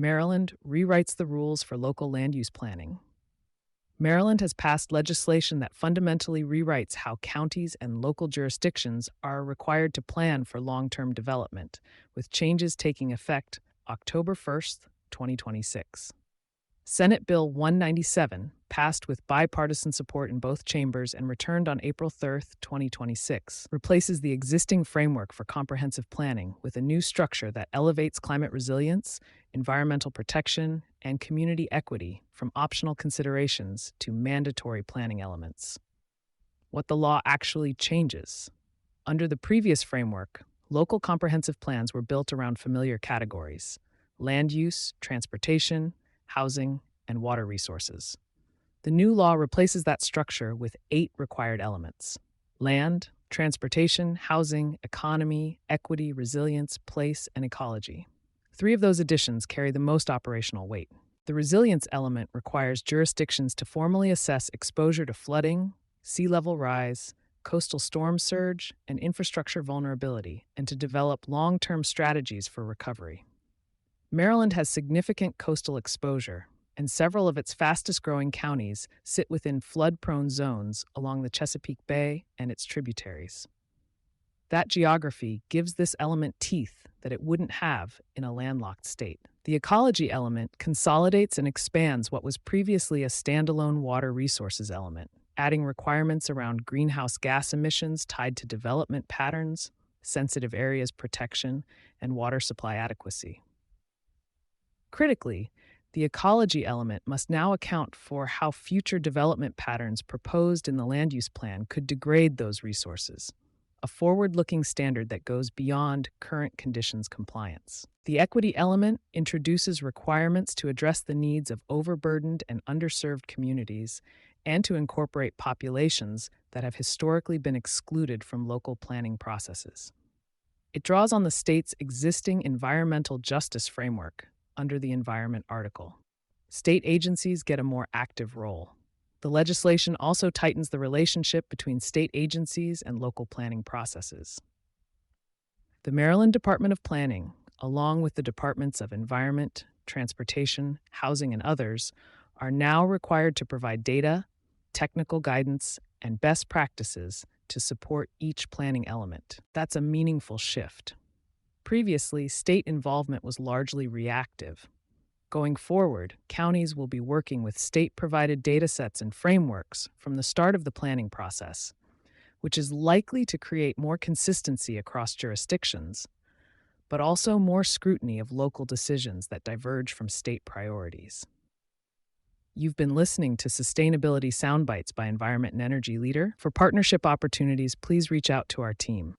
Maryland rewrites the rules for local land use planning. Maryland has passed legislation that fundamentally rewrites how counties and local jurisdictions are required to plan for long-term development, with changes taking effect October 1st, 2026. Senate Bill 197, passed with bipartisan support in both chambers and returned on April 3rd, 2026, replaces the existing framework for comprehensive planning with a new structure that elevates climate resilience, environmental protection, and community equity from optional considerations to mandatory planning elements. What the law actually changes. Under the previous framework, local comprehensive plans were built around familiar categories: land use, transportation, housing, and water resources. The new law replaces that structure with 8 required elements: land, transportation, housing, economy, equity, resilience, place, and ecology. 3 of those additions carry the most operational weight. The resilience element requires jurisdictions to formally assess exposure to flooding, sea level rise, coastal storm surge, and infrastructure vulnerability, and to develop long-term strategies for recovery. Maryland has significant coastal exposure, and several of its fastest-growing counties sit within flood-prone zones along the Chesapeake Bay and its tributaries. That geography gives this element teeth that it wouldn't have in a landlocked state. The ecology element consolidates and expands what was previously a standalone water resources element, adding requirements around greenhouse gas emissions tied to development patterns, sensitive areas protection, and water supply adequacy. Critically, the ecology element must now account for how future development patterns proposed in the land use plan could degrade those resources, a forward-looking standard that goes beyond current conditions compliance. The equity element introduces requirements to address the needs of overburdened and underserved communities and to incorporate populations that have historically been excluded from local planning processes. It draws on the state's existing environmental justice framework under the Environment article. State agencies get a more active role. The legislation also tightens the relationship between state agencies and local planning processes. The Maryland Department of Planning, along with the Departments of Environment, Transportation, Housing, and others, are now required to provide data, technical guidance, and best practices to support each planning element. That's a meaningful shift. Previously, state involvement was largely reactive. Going forward, counties will be working with state-provided datasets and frameworks from the start of the planning process, which is likely to create more consistency across jurisdictions, but also more scrutiny of local decisions that diverge from state priorities. You've been listening to Sustainability Soundbites by Environment and Energy Leader. For partnership opportunities, please reach out to our team.